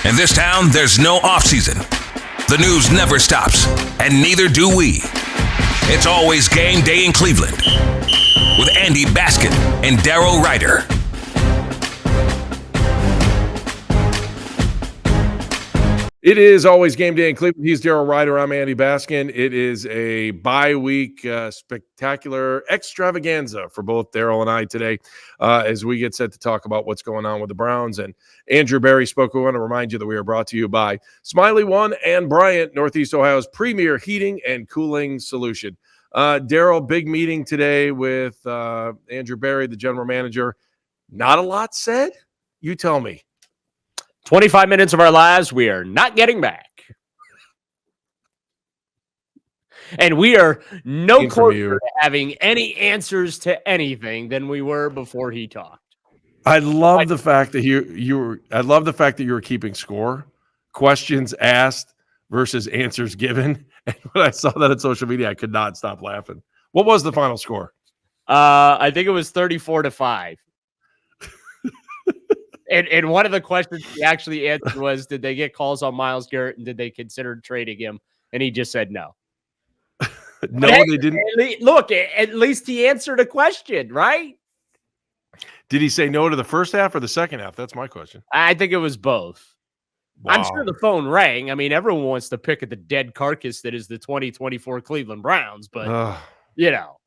In this town, there's no off-season. The news never stops, and neither do we. It's always game day in Cleveland with Andy Baskin and Daryl Ryder. It is always game day in Cleveland. He's Daryl Ryder. I'm Andy Baskin. It is a bye-week spectacular extravaganza for both Daryl and I today as we get set to talk about what's going on with the Browns. And Andrew Berry spoke. We want to remind you that we are brought to you by Smiley One and Bryant, Northeast Ohio's premier heating and cooling solution. Daryl, big meeting today with Andrew Berry, the general manager. Not a lot said? You tell me. 25 minutes of our lives we are not getting back. And we are no closer to having any answers to anything than we were before he talked. I love the fact that you were keeping score. Questions asked versus answers given. And when I saw that on social media, I could not stop laughing. What was the final score? I think it was 34-5. And one of the questions he actually answered was, did they get calls on Myles Garrett and did they consider trading him? And he just said no. No, they didn't. Look, at least he answered a question, right? Did he say no to the first half or the second half? That's my question. I think it was both. Wow. I'm sure the phone rang. I mean, everyone wants to pick at the dead carcass that is the 2024 Cleveland Browns, but, you know.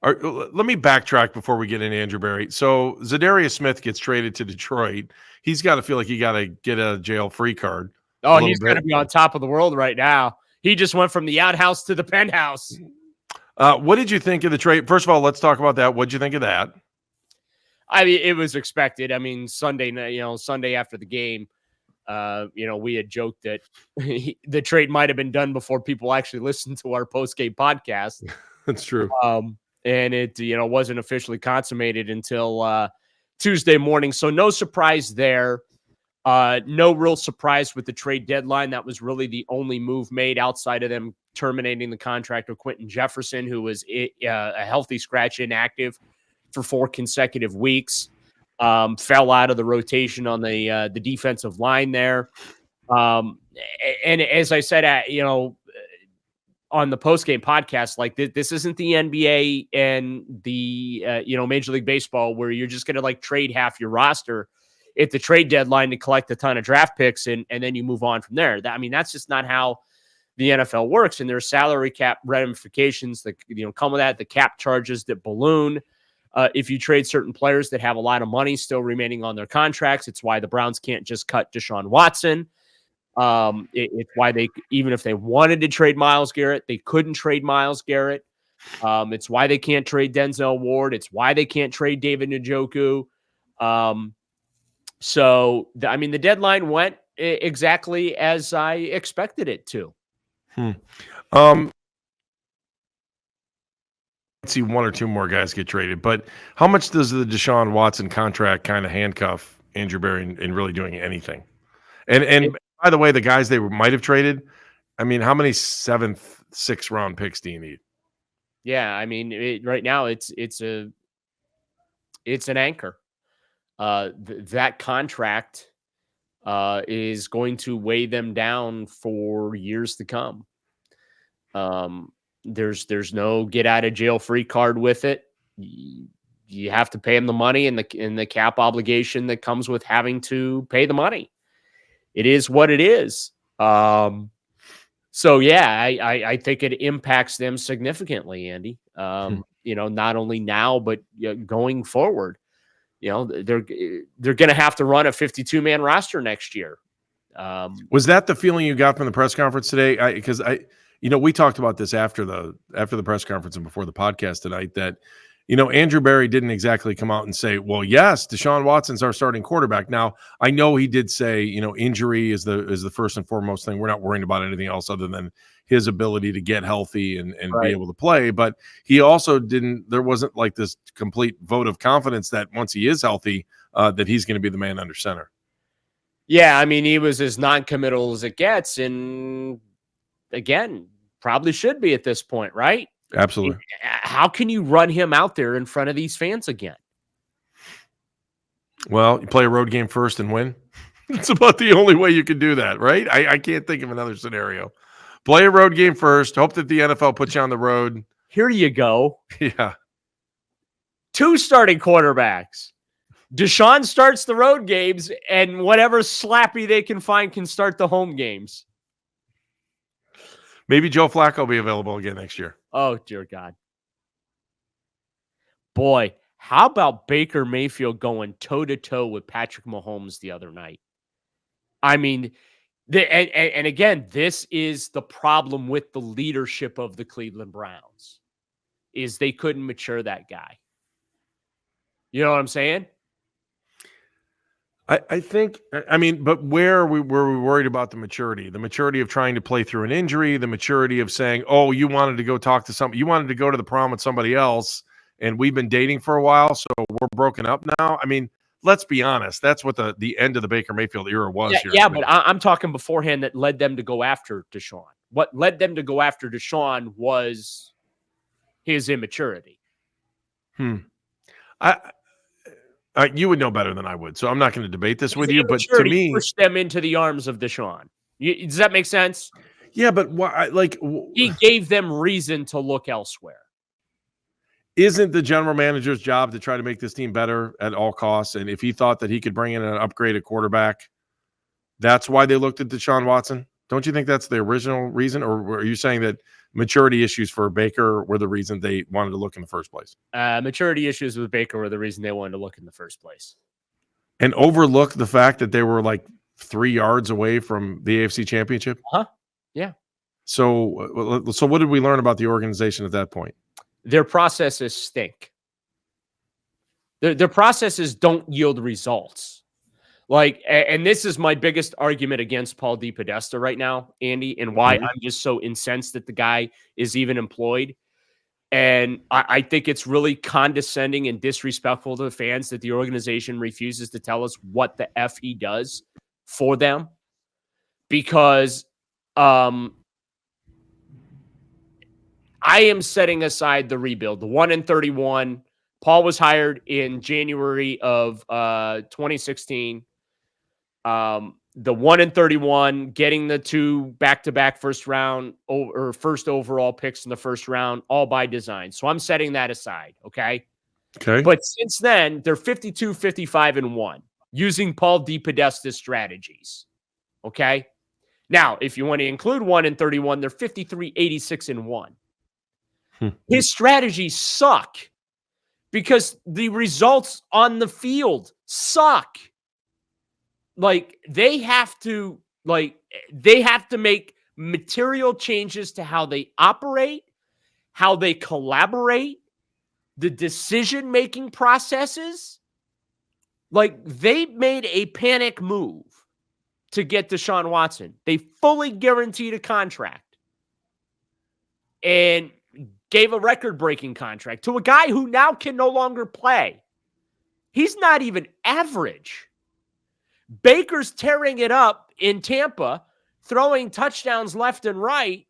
Let me backtrack before we get into Andrew Berry. So Za'Darius Smith gets traded to Detroit. He's got to feel like he got to get a jail-free card. Oh, he's going to be on top of the world right now. He just went from the outhouse to the penthouse. What did you think of the trade? First of all, let's talk about that. What did you think of that? I mean, it was expected. I mean, Sunday after the game, we had joked that the trade might have been done before people actually listened to our post-game podcast. That's true. And it, wasn't officially consummated until Tuesday morning. So no surprise there. No real surprise with the trade deadline. That was really the only move made outside of them terminating the contract of Quentin Jefferson, who was a healthy scratch inactive for 4 consecutive weeks. Fell out of the rotation on the defensive line there. And as I said, on the post-game podcast, like this isn't the NBA and the Major League Baseball where you're just going to like trade half your roster at the trade deadline to collect a ton of draft picks and then you move on from there. That's just not how the NFL works. And there's salary cap ramifications that come with that, the cap charges that balloon if you trade certain players that have a lot of money still remaining on their contracts. It's why the Browns can't just cut Deshaun Watson. It's why even if they wanted to trade Myles Garrett, they couldn't trade Myles Garrett. It's why they can't trade Denzel Ward. It's why they can't trade David Njoku. The deadline went exactly as I expected it to. Let's see 1 or 2 more guys get traded, but how much does the Deshaun Watson contract kind of handcuff Andrew Berry in really doing anything? And by the way, the guys they might have traded, how many 7th, 6th round picks do you need? Yeah, right now it's an anchor. That contract is going to weigh them down for years to come. There's no get out of jail free card with it. You have to pay them the money and the cap obligation that comes with having to pay the money. It is what it is. I think it impacts them significantly, Andy. Not only now, but going forward. They're going to have to run a 52-man roster next year. Was that the feeling you got from the press conference today? Because we talked about this after the press conference and before the podcast tonight that Andrew Berry didn't exactly come out and say, well, yes, Deshaun Watson's our starting quarterback. Now, I know he did say, injury is the first and foremost thing. We're not worrying about anything else other than his ability to get healthy and right. Be able to play. But he also there wasn't like this complete vote of confidence that once he is healthy, that he's going to be the man under center. Yeah, he was as non-committal as it gets. And again, probably should be at this point, right? Absolutely. How can you run him out there in front of these fans again? Well, you play a road game first and win. It's about the only way you can do that, right? I can't think of another scenario. Play a road game first. Hope that the NFL puts you on the road. Here you go. Yeah. 2 starting quarterbacks. Deshaun starts the road games, and whatever slappy they can find can start the home games. Maybe Joe Flacco will be available again next year. Oh, dear God. Boy, how about Baker Mayfield going toe-to-toe with Patrick Mahomes the other night? I mean, and again, this is the problem with the leadership of the Cleveland Browns, is they couldn't mature that guy. You know what I'm saying? I think, I mean, but were we worried about the maturity? The maturity of trying to play through an injury, the maturity of saying, oh, you wanted to go talk to somebody, you wanted to go to the prom with somebody else, and we've been dating for a while, so we're broken up now. I mean, let's be honest. That's what the end of the Baker Mayfield era was here. Yeah, but I'm talking beforehand that led them to go after Deshaun. What led them to go after Deshaun was his immaturity. You would know better than I would, so I'm not going to debate this with you. But to me, pushed them into the arms of Deshaun. Does that make sense? Yeah, but why? He gave them reason to look elsewhere. Isn't the general manager's job to try to make this team better at all costs? And if he thought that he could bring in an upgraded quarterback, that's why they looked at Deshaun Watson. Don't you think that's the original reason, or are you saying that maturity issues for Baker were the reason they wanted to look in the first place? Maturity issues with Baker were the reason they wanted to look in the first place. And overlook the fact that they were like 3 yards away from the AFC Championship? Yeah. So what did we learn about the organization at that point? Their processes stink. Their processes don't yield results. And this is my biggest argument against Paul DePodesta right now, Andy, and why I'm just so incensed that the guy is even employed. And I think it's really condescending and disrespectful to the fans that the organization refuses to tell us what the F he does for them. Because I am setting aside the rebuild, the 1-31. Paul was hired in January of 2016. The 1-31, getting the 2 back-to-back first overall picks in the first round, all by design. So I'm setting that aside. Okay. But since then, they're 52-55-1 using Paul DePodesta's strategies. Okay. Now, if you want to include 1-31, they're 53-86-1. His strategies suck because the results on the field suck. They have to make material changes to how they operate, how they collaborate, the decision-making processes. They made a panic move to get Deshaun Watson. They fully guaranteed a contract and gave a record-breaking contract to a guy who now can no longer play. He's not even average. Baker's tearing it up in Tampa, throwing touchdowns left and right.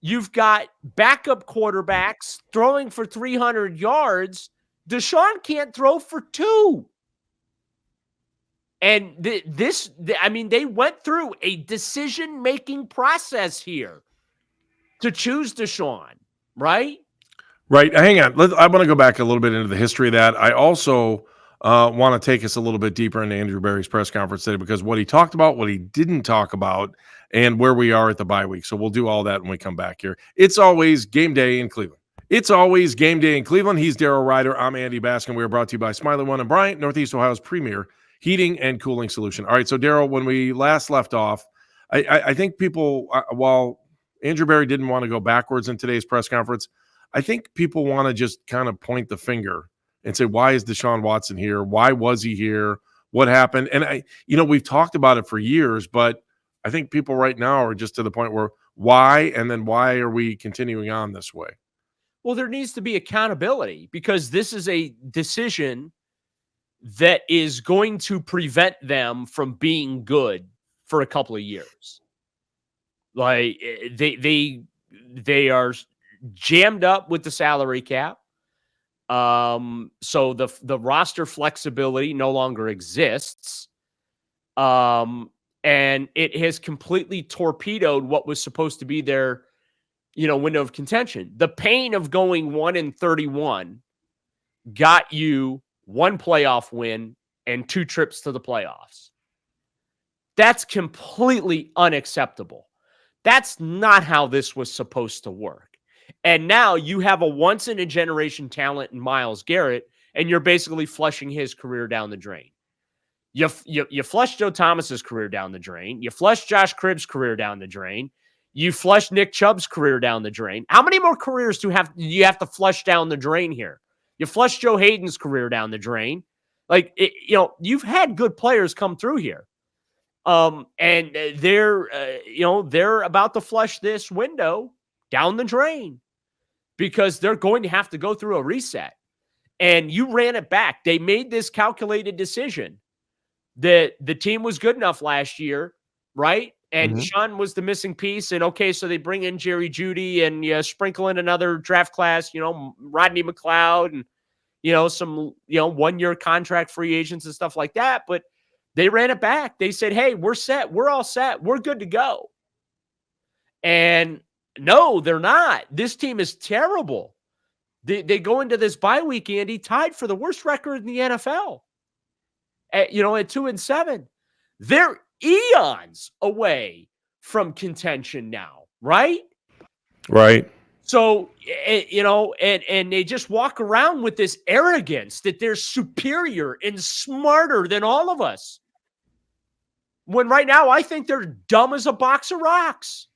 You've got backup quarterbacks throwing for 300 yards. Deshaun can't throw for 2. And they went through a decision-making process here to choose Deshaun, right? Right. Hang on. I want to go back a little bit into the history of that. I also want to take us a little bit deeper into Andrew Berry's press conference today, because what he talked about, what he didn't talk about, and where we are at the bye week. So we'll do all that when we come back here. It's always game day in Cleveland. It's always game day in Cleveland. He's Daryl Ryder. I'm Andy Baskin. We are brought to you by Smiley One and Bryant, Northeast Ohio's premier heating and cooling solution. All right. So Daryl, when we last left off, I think people, while Andrew Berry didn't want to go backwards in today's press conference, I think people want to just kind of point the finger and say, why is Deshaun Watson here? Why was he here? What happened? And we've talked about it for years, but I think people right now are just to the point where why, and then why are we continuing on this way? Well, there needs to be accountability, because this is a decision that is going to prevent them from being good for a couple of years. They are jammed up with the salary cap. So the roster flexibility no longer exists. And it has completely torpedoed what was supposed to be their, window of contention. The pain of going 1-31 got you one playoff win and 2 trips to the playoffs. That's completely unacceptable. That's not how this was supposed to work. And now you have a once-in-a-generation talent in Myles Garrett, and you're basically flushing his career down the drain. You flush Joe Thomas's career down the drain. You flush Josh Cribbs' career down the drain. You flush Nick Chubb's career down the drain. How many more careers do you have to flush down the drain here? You flush Joe Hayden's career down the drain. You've had good players come through here. And they're about to flush this window down the drain because they're going to have to go through a reset. And you ran it back. They made this calculated decision that the team was good enough last year, right? And Deshaun was the missing piece. And okay, so they bring in Jerry Jeudy and you sprinkle in another draft class, Rodney McLeod and, some, 1-year contract free agents and stuff like that. But they ran it back. They said, hey, we're set. We're all set. We're good to go. And no, they're not. This team is terrible. They go into this bye week, Andy, tied for the worst record in the NFL. At 2-7. They're eons away from contention now, right? Right. So, and they just walk around with this arrogance that they're superior and smarter than all of us. When right now I think they're dumb as a box of rocks.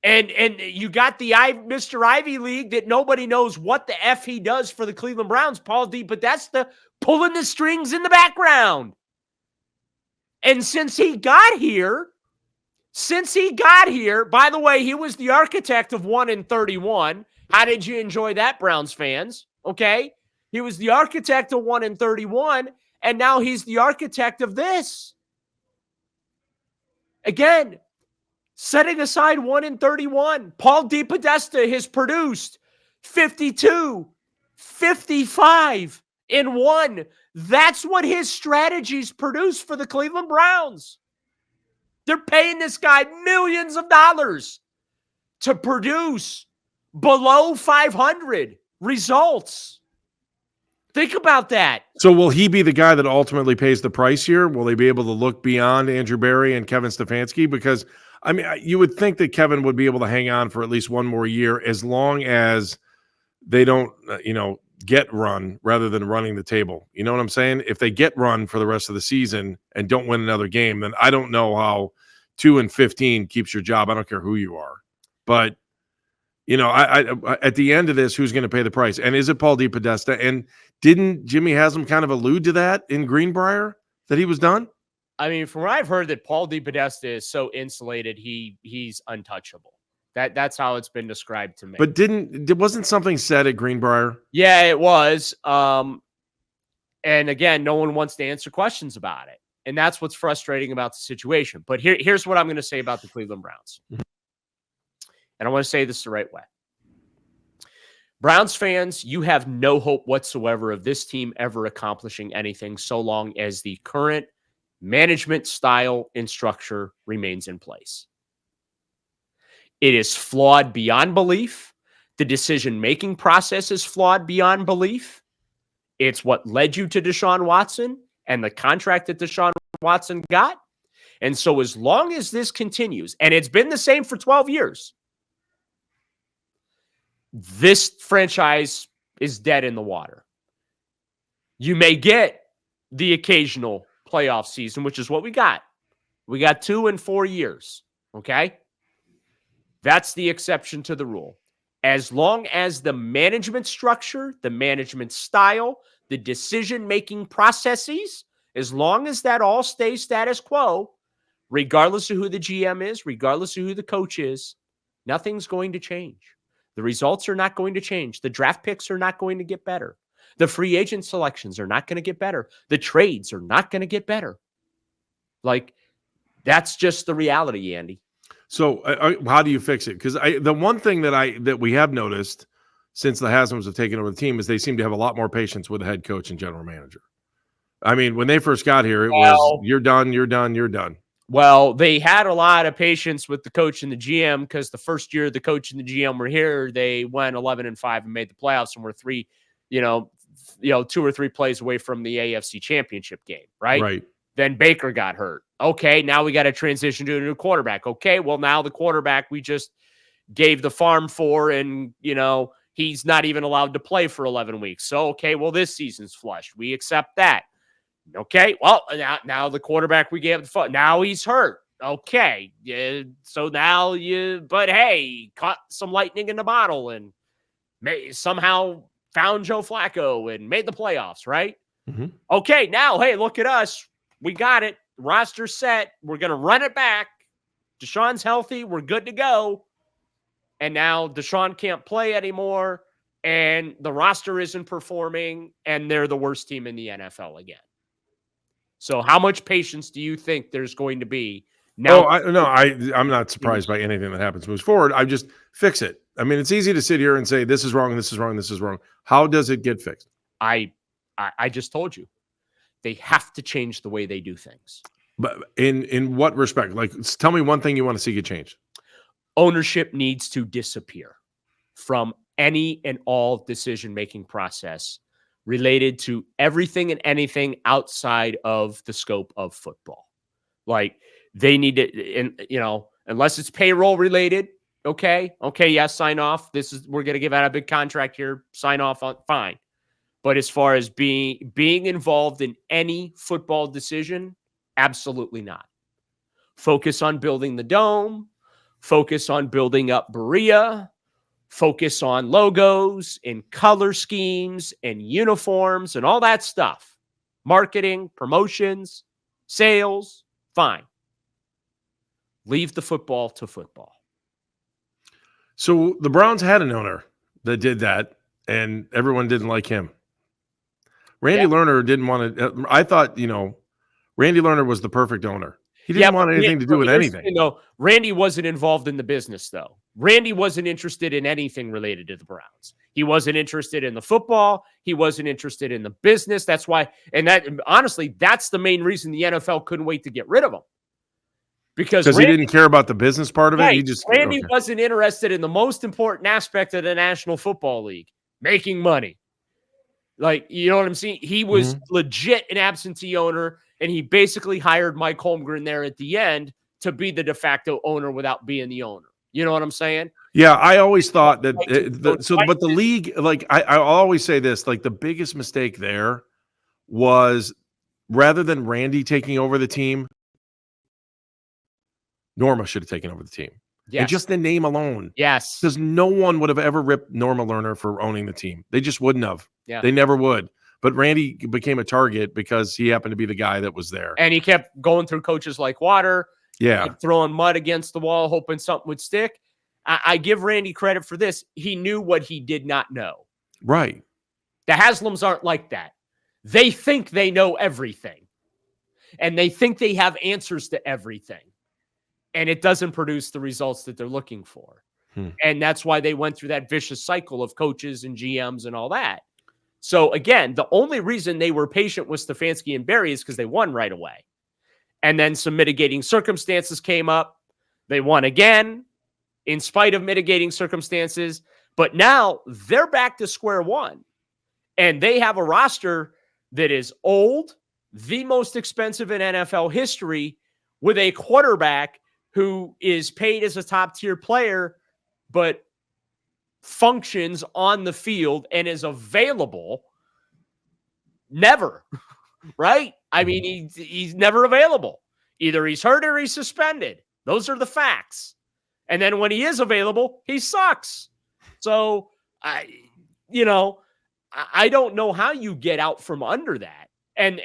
And you got the Mr. Ivy League that nobody knows what the F he does for the Cleveland Browns, Paul DePodesta, pulling the strings in the background. And since he got here, by the way, he was the architect of 1-31. How did you enjoy that, Browns fans? Okay. He was the architect of 1-31, and now he's the architect of this. Again, setting aside 1-31, Paul DePodesta has produced 52, 55 in 1. That's what his strategies produce for the Cleveland Browns. They're paying this guy millions of dollars to produce below 500 results. Think about that. So will he be the guy that ultimately pays the price here? Will they be able to look beyond Andrew Berry and Kevin Stefanski? Because, I mean, you would think that Kevin would be able to hang on for at least one more year as long as they don't, get run rather than running the table. You know what I'm saying? If they get run for the rest of the season and don't win another game, then I don't know how 2-15 keeps your job. I don't care who you are. But, I at the end of this, who's going to pay the price? And is it Paul DePodesta? And didn't Jimmy Haslam kind of allude to that in Greenbrier, that he was done? I mean, from what I've heard, that Paul DePodesta is so insulated, he's untouchable. That's how it's been described to me. But wasn't something said at Greenbrier? Yeah, it was. And again, no one wants to answer questions about it. And that's what's frustrating about the situation. But here's what I'm going to say about the Cleveland Browns. And I want to say this the right way. Browns fans, you have no hope whatsoever of this team ever accomplishing anything so long as the current management style and structure remains in place. It is flawed beyond belief. The decision-making process is flawed beyond belief. It's what led you to Deshaun Watson and the contract that Deshaun Watson got. And so as long as this continues, and it's been the same for 12 years, this franchise is dead in the water. You may get the occasional playoff season, which is what we got. We got 2 in 4 years, okay? That's the exception to the rule. As long as the management structure, the management style, the decision-making processes, as long as that all stays status quo, regardless of who the GM is, regardless of who the coach is, nothing's going to change. The results are not going to change. The draft picks are not going to get better. The free agent selections are not going to get better. The trades are not going to get better. That's just the reality, Andy. So how do you fix it? Because the one thing that we have noticed since the Haslam's have taken over the team is they seem to have a lot more patience with the head coach and general manager. I mean, when they first got here, it was Well, you're done, you're done, you're done. Well, they had a lot of patience with the coach and the GM because the first year the coach and the GM were here, they went 11-5 and made the playoffs and were two or three plays away from the AFC Championship game, right? Right. Then Baker got hurt. Okay, now we got to transition to a new quarterback. Okay, well, now the quarterback we just gave the farm for, and, he's not even allowed to play for 11 weeks. So, okay, well, this season's flushed. We accept that. Okay, well, now the quarterback we gave the foot, now he's hurt. Okay, so now but hey, caught some lightning in the bottle and somehow found Joe Flacco and made the playoffs, right? Mm-hmm. Okay, now, hey, look at us. We got it. Roster set. We're going to run it back. Deshaun's healthy. We're good to go. And now Deshaun can't play anymore, and the roster isn't performing, and they're the worst team in the NFL again. So how much patience do you think there's going to be now? I'm not surprised by anything that happens moves forward. I just fix it. I mean, it's easy to sit here and say, this is wrong, this is wrong, this is wrong. How does it get fixed? I just told you. They have to change the way they do things. But in what respect? Like, tell me one thing you want to see get changed. Ownership needs to disappear from any and all decision-making process related to everything and anything outside of the scope of football. Like, they need to, unless it's payroll related. Okay. Yes. Sign off. We're going to give out a big contract here. Sign off on fine. But as far as being involved in any football decision, absolutely not. Focus on building the dome. Focus on building up Berea. Focus on logos and color schemes and uniforms and all that stuff. Marketing, promotions, sales, fine. Leave the football to football. So the Browns had an owner that did that, and everyone didn't like him. Randy Lerner didn't want to. I thought, Randy Lerner was the perfect owner. He didn't want anything to do with anything. Randy wasn't involved in the business, though. Randy wasn't interested in anything related to the Browns. He wasn't interested in the football. He wasn't interested in the business. That's why, honestly, that's the main reason the NFL couldn't wait to get rid of him. Because he didn't care about the business part of it. Randy wasn't interested in the most important aspect of the National Football League, making money. Like, you know what I'm saying? He was legit an absentee owner, and he basically hired Mike Holmgren there at the end to be the de facto owner without being the owner. You know what I'm saying? Yeah, I always thought that. But the league, like, I always say this, like, the biggest mistake there was rather than Randy taking over the team, Norma should have taken over the team. Yes. And just the name alone. Yes. Because no one would have ever ripped Norma Lerner for owning the team. They just wouldn't have. Yeah. They never would. But Randy became a target because he happened to be the guy that was there. And he kept going through coaches like water. Yeah. Throwing mud against the wall, hoping something would stick. I give Randy credit for this. He knew what he did not know. Right. The Haslams aren't like that. They think they know everything. And they think they have answers to everything. And it doesn't produce the results that they're looking for. And that's why they went through that vicious cycle of coaches and GMs and all that. So, again, the only reason they were patient with Stefanski and Barry is because they won right away. And then some mitigating circumstances came up. They won again in spite of mitigating circumstances. But now they're back to square one. And they have a roster that is old, the most expensive in NFL history, with a quarterback who is paid as a top-tier player, but functions on the field and is available never, right? I mean, he's never available. Either he's hurt or he's suspended. Those are the facts. And then when he is available, he sucks. So, I don't know how you get out from under that. And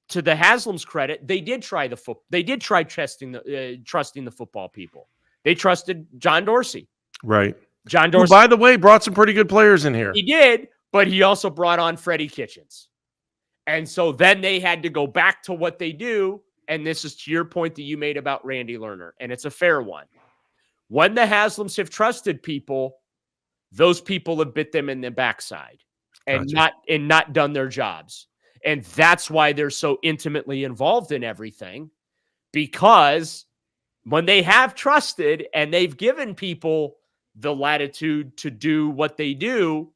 to the Haslam's credit, they did try They did try trusting the football people. They trusted John Dorsey. Right. John Dorsey, who, by the way, brought some pretty good players in here. He did, but he also brought on Freddie Kitchens. And so then they had to go back to what they do. And this is to your point that you made about Randy Lerner. And it's a fair one. When the Haslams have trusted people, those people have bit them in the backside and not done their jobs. And that's why they're so intimately involved in everything, because when they have trusted and they've given people the latitude to do what they do,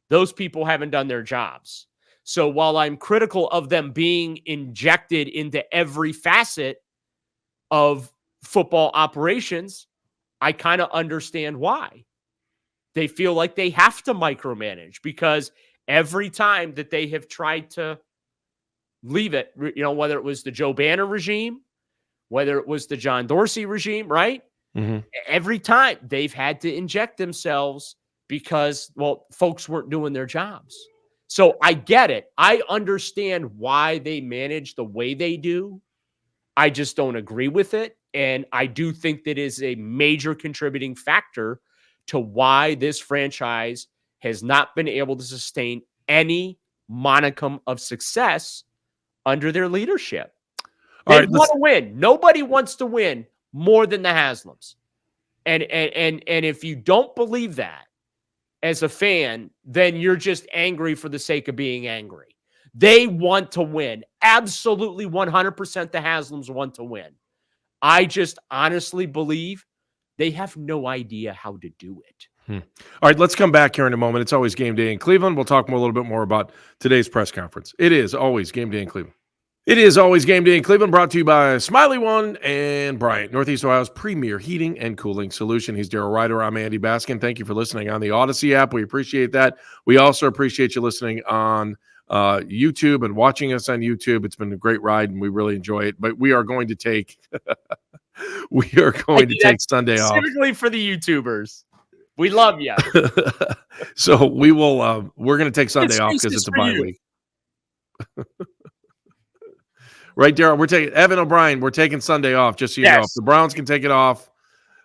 those people haven't done their jobs. So while I'm critical of them being injected into every facet of football operations, I kind of understand why. They feel like they have to micromanage, because every time that they have tried to leave it, whether it was the Joe Banner regime, whether it was the John Dorsey regime, right? Mm-hmm. Every time they've had to inject themselves because, well, folks weren't doing their jobs. So I get it. I understand why they manage the way they do. I just don't agree with it. And I do think that is a major contributing factor to why this franchise has not been able to sustain any monicum of success under their leadership. They want to win. Nobody wants to win more than the Haslams. And if you don't believe that as a fan, then you're just angry for the sake of being angry. They want to win. Absolutely 100% the Haslams want to win. I just honestly believe they have no idea how to do it. All right, let's come back here in a moment. It's always game day in Cleveland. We'll talk a little bit more about today's press conference. It is always game day in Cleveland. It is always game day in Cleveland, brought to you by Smiley One and Bryant, Northeast Ohio's premier heating and cooling solution. He's Daryl Ryder. I'm Andy Baskin. Thank you for listening on the Odyssey app. We appreciate that. We also appreciate you listening on YouTube and watching us on YouTube. It's been a great ride, and we really enjoy it. But we are going to take Sunday off. Specifically for the YouTubers. We love you. So we will. We're going to take Sunday off because it's a bye week. Right, Daryl, we're taking Evan O'Brien. We're taking Sunday off, just so you know. If the Browns can take it off,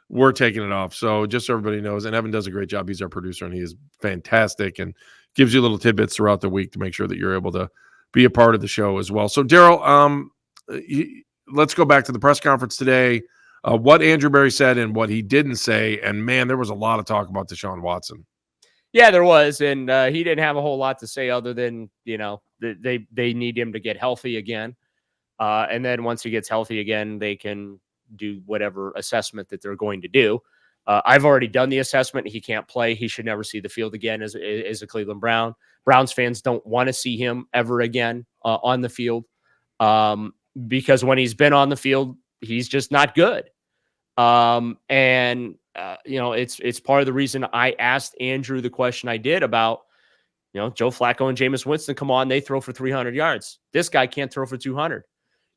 we're taking it off. So just so everybody knows, and Evan does a great job. He's our producer, and he is fantastic and gives you little tidbits throughout the week to make sure that you're able to be a part of the show as well. So, Daryl, let's go back to the press conference today. What Andrew Berry said and what he didn't say, and man, there was a lot of talk about Deshaun Watson. Yeah, there was, and he didn't have a whole lot to say other than they need him to get healthy again. And then once he gets healthy again, they can do whatever assessment that they're going to do. I've already done the assessment. He can't play. He should never see the field again as a Cleveland Brown. Browns fans don't want to see him ever again on the field because when he's been on the field, he's just not good. It's part of the reason I asked Andrew the question I did about, Joe Flacco and Jameis Winston come on, they throw for 300 yards. This guy can't throw for 200.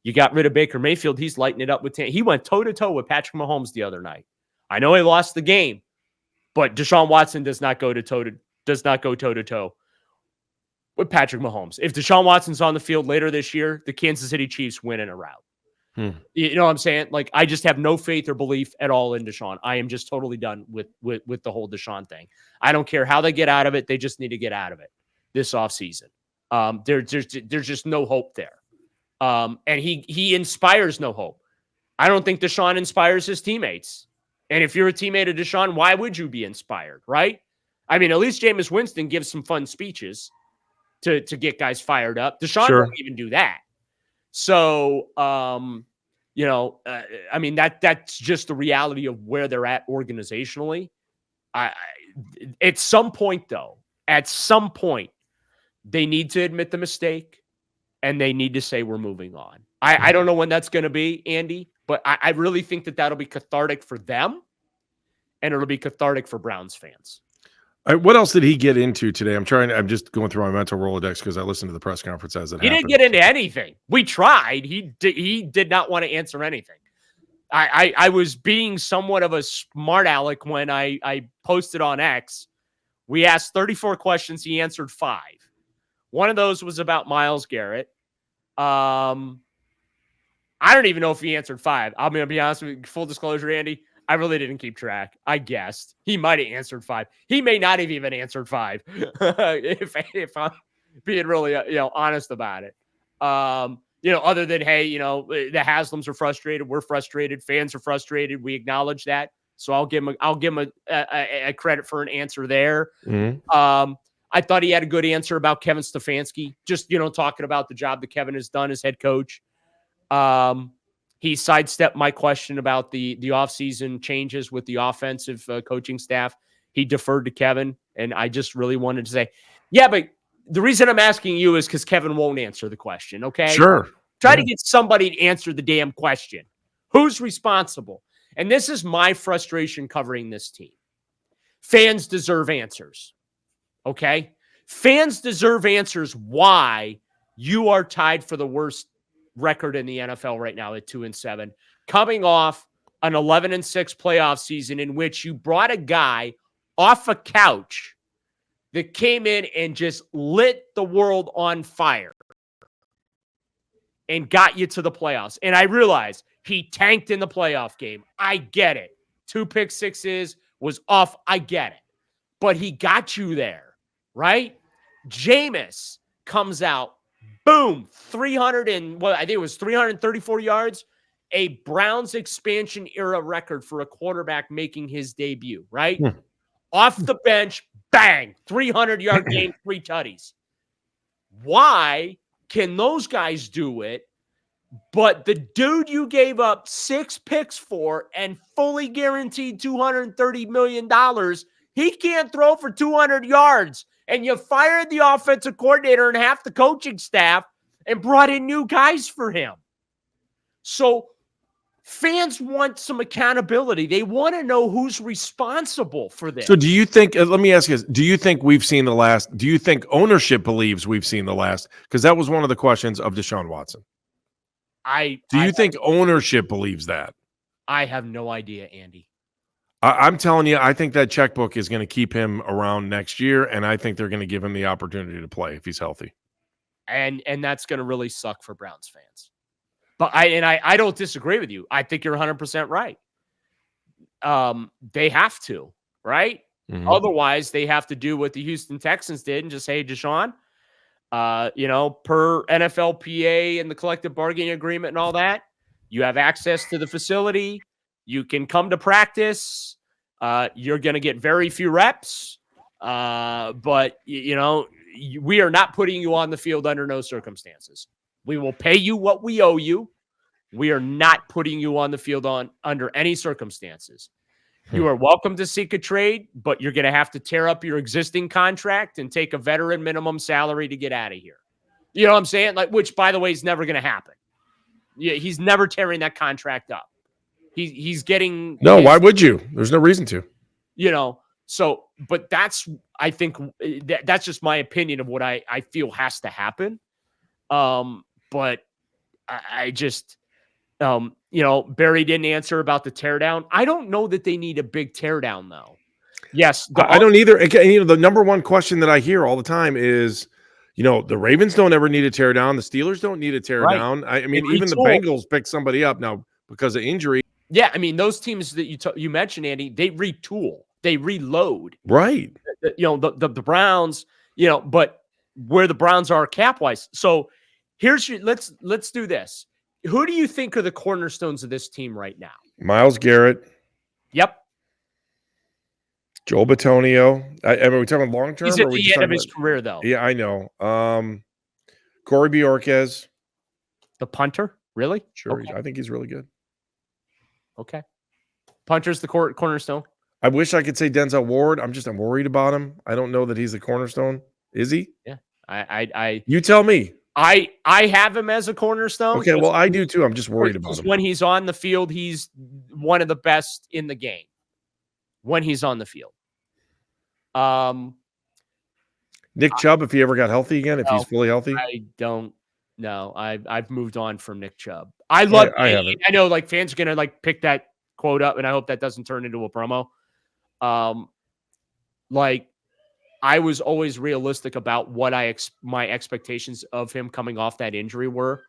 You got rid of Baker Mayfield. He's lighting it up with 10. He went toe-to-toe with Patrick Mahomes the other night. I know he lost the game, but Deshaun Watson does not go toe-to-toe with Patrick Mahomes. If Deshaun Watson's on the field later this year, the Kansas City Chiefs win in a rout. You know what I'm saying? Like, I just have no faith or belief at all in Deshaun. I am just totally done with the whole Deshaun thing. I don't care how they get out of it. They just need to get out of it this offseason. There's just no hope there. And he inspires no hope. I don't think Deshaun inspires his teammates. And if you're a teammate of Deshaun, why would you be inspired, right? I mean, at least Jameis Winston gives some fun speeches to get guys fired up. Deshaun won't even do that. So, that's just the reality of where they're at organizationally. At some point, they need to admit the mistake and they need to say we're moving on. I don't know when that's going to be, Andy, but I really think that'll be cathartic for them and it'll be cathartic for Browns fans. What else did he get into today? I'm just going through my mental Rolodex because I listened to the press conference as it happened. He didn't get into anything. We tried. He did not want to answer anything. I was being somewhat of a smart aleck when I posted on X. We asked 34 questions. He answered 5. One of those was about Myles Garrett. I don't even know if he answered 5. I'm going to be honest with you. Full disclosure, Andy. I really didn't keep track. I guessed. He might have answered 5. He may not have even answered 5 if I'm being really honest about it. Other than, hey, the Haslams are frustrated. We're frustrated. Fans are frustrated. We acknowledge that. So I'll give him a credit for an answer there. Mm-hmm. I thought he had a good answer about Kevin Stefanski, just, talking about the job that Kevin has done as head coach. He sidestepped my question about the offseason changes with the offensive coaching staff. He deferred to Kevin, and I just really wanted to say, yeah, but the reason I'm asking you is because Kevin won't answer the question, okay? Sure. Try to get somebody to answer the damn question. Who's responsible? And this is my frustration covering this team. Fans deserve answers, okay? Fans deserve answers why you are tied for the worst record in the NFL right now at 2-7, coming off an 11-6 playoff season in which you brought a guy off a couch that came in and just lit the world on fire and got you to the playoffs. And I realize he tanked in the playoff game. I get it. 2 pick sixes was off. I get it. But he got you there, right? Jameis comes out, boom, I think it was 334 yards, a Browns expansion era record for a quarterback making his debut, right? Off the bench, bang, 300-yard game, 3 tutties. Why can those guys do it, but the dude you gave up 6 picks for and fully guaranteed $230 million, he can't throw for 200 yards? And you fired the offensive coordinator and half the coaching staff and brought in new guys for him. So fans want some accountability. They want to know who's responsible for this. So do you think, let me ask you this, do you think ownership believes we've seen the last? Because that was one of the questions of Deshaun Watson. Do you think ownership believes that? I have no idea, Andy. I'm telling you, I think that checkbook is going to keep him around next year, and I think they're going to give him the opportunity to play if he's healthy. And that's going to really suck for Browns fans. But I don't disagree with you. I think you're 100% right. They have to, right? Mm-hmm. Otherwise, they have to do what the Houston Texans did and just say, Deshaun, per NFLPA and the collective bargaining agreement and all that, you have access to the facility. You can come to practice. You're going to get very few reps. But, we are not putting you on the field under no circumstances. We will pay you what we owe you. We are not putting you on the field under any circumstances. You are welcome to seek a trade, but you're going to have to tear up your existing contract and take a veteran minimum salary to get out of here. You know what I'm saying? Which, by the way, is never going to happen. Yeah, he's never tearing that contract up. He's getting why would you? There's no reason to. So, but I think that's just my opinion of what I feel has to happen. But I just, Barry didn't answer about the teardown. I don't know that they need a big teardown, though. Yes. I don't either. The number one question that I hear all the time is, the Ravens don't ever need a teardown. The Steelers don't need a teardown. Right. I mean, even the Bengals picked somebody up now because of injury. Yeah. I mean, those teams that you mentioned, Andy, they retool, they reload. Right. The Browns, but where the Browns are cap-wise. So, let's do this. Who do you think are the cornerstones of this team right now? Myles Garrett. Yep. Joel Bitonio. Are we talking long term? He's at the end of his career, though. Yeah, I know. Corey Bjorquez. The punter? Really? Sure. Okay. I think he's really good. Okay. Punter's the cornerstone. I wish I could say Denzel Ward. I'm worried about him. I don't know that he's the cornerstone. Is he? Yeah. You tell me. I have him as a cornerstone. Okay, well, I do too. I'm just worried about him. When he's on the field, he's one of the best in the game. When he's on the field. Nick Chubb, if he ever got healthy again, if he's fully healthy. I don't know. I've moved on from Nick Chubb. I know fans are gonna pick that quote up, and I hope that doesn't turn into a promo. I was always realistic about what my expectations of him coming off that injury were.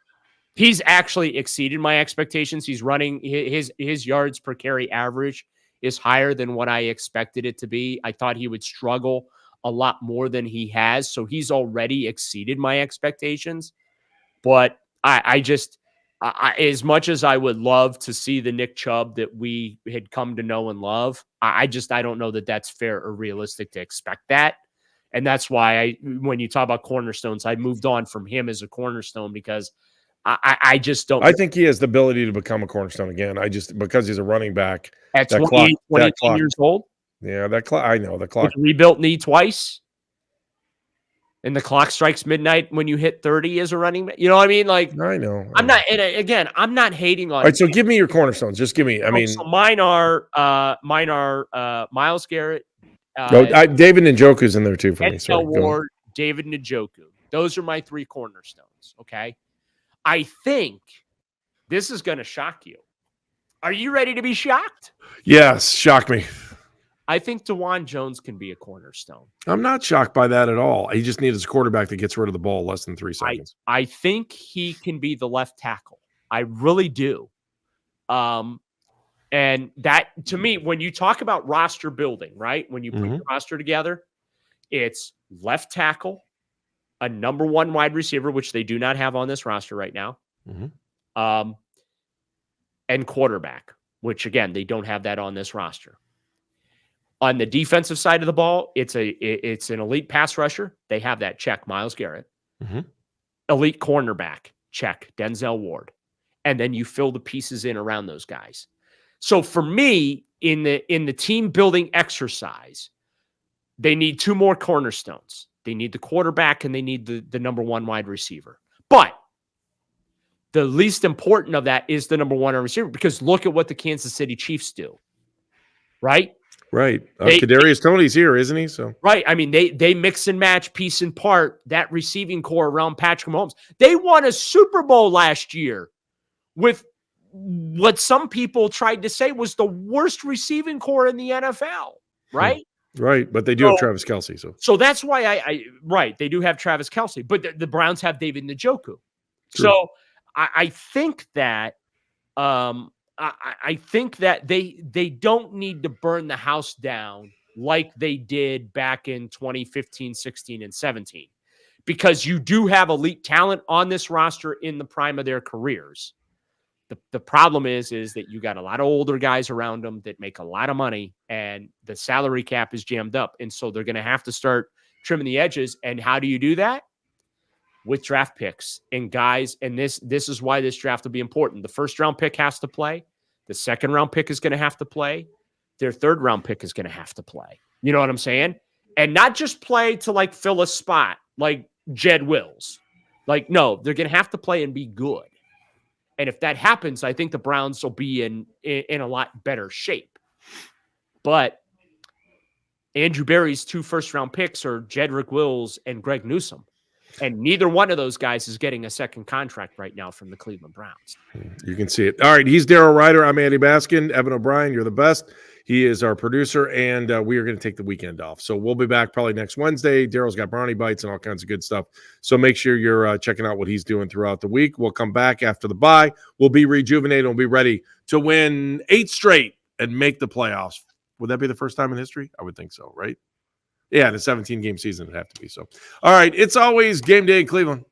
He's actually exceeded my expectations. He's running his yards per carry average is higher than what I expected it to be. I thought he would struggle a lot more than he has. So he's already exceeded my expectations. But I just, as much as I would love to see the Nick Chubb that we had come to know and love, I don't know that that's fair or realistic to expect that. And that's why when you talk about cornerstones, I moved on from him as a cornerstone because I just don't. I think he has the ability to become a cornerstone again. Because he's a running back. At that 29 clock, years old? Yeah, that clock. I know the clock. With rebuilt knee twice. And the clock strikes midnight when you hit 30 as a running back. You know what I mean? Like, I know. I'm not, and again, I'm not hating on. All right, so give me your cornerstones. Just give me. So mine are Myles Garrett. David Njoku's in there too for me. Sorry, Ward, David Njoku. Those are my 3 cornerstones. Okay. I think this is going to shock you. Are you ready to be shocked? Yes, shock me. I think DeJuan Jones can be a cornerstone. I'm not shocked by that at all. He just needs a quarterback that gets rid of the ball less than 3 seconds. I think he can be the left tackle. I really do. And that, to me, when you talk about roster building, right? When you put your roster together, it's left tackle, a number 1 wide receiver, which they do not have on this roster right now, and quarterback, which, again, they don't have that on this roster. On the defensive side of the ball, it's an elite pass rusher. They have that, check, Myles Garrett. Elite cornerback, check, Denzel Ward. And then you fill the pieces in around those guys. So for me, in the team building exercise, they need 2 more cornerstones. They need the quarterback and they need the number 1 wide receiver. But the least important of that is the number 1 wide receiver, because look at what the Kansas City Chiefs do, right? Right. Kadarius Toney's here, isn't he? So right. I mean, they mix and match, piece and part, that receiving core around Patrick Mahomes. They won a Super Bowl last year with what some people tried to say was the worst receiving core in the NFL, right? Right, but they do have Travis Kelce. So that's why right, they do have Travis Kelce, but the Browns have David Njoku. True. So I think that I think that they don't need to burn the house down like they did back in 2015, 16, and 17, because you do have elite talent on this roster in the prime of their careers. The problem is that you got a lot of older guys around them that make a lot of money, and the salary cap is jammed up. And so they're going to have to start trimming the edges. And how do you do that? With draft picks and guys. And this is why this draft will be important. The first round pick has to play. The second round pick is going to have to play. Their third round pick is going to have to play. You know what I'm saying? And not just play to like fill a spot like Jed Wills. Like, no, they're going to have to play and be good. And if that happens, I think the Browns will be in a lot better shape. But Andrew Berry's 2 first-round picks are Jedrick Wills and Greg Newsome. And neither one of those guys is getting a second contract right now from the Cleveland Browns. You can see it. All right, he's Daryl Ryder. I'm Andy Baskin. Evan O'Brien, you're the best. He is our producer, and we are going to take the weekend off. So we'll be back probably next Wednesday. Daryl's got brownie bites and all kinds of good stuff. So make sure you're checking out what he's doing throughout the week. We'll come back after the bye. We'll be rejuvenated. We'll be ready to win 8 straight and make the playoffs. Would that be the first time in history? I would think so, right? Yeah, in a 17-game season, it'd have to be so. All right, it's always game day in Cleveland.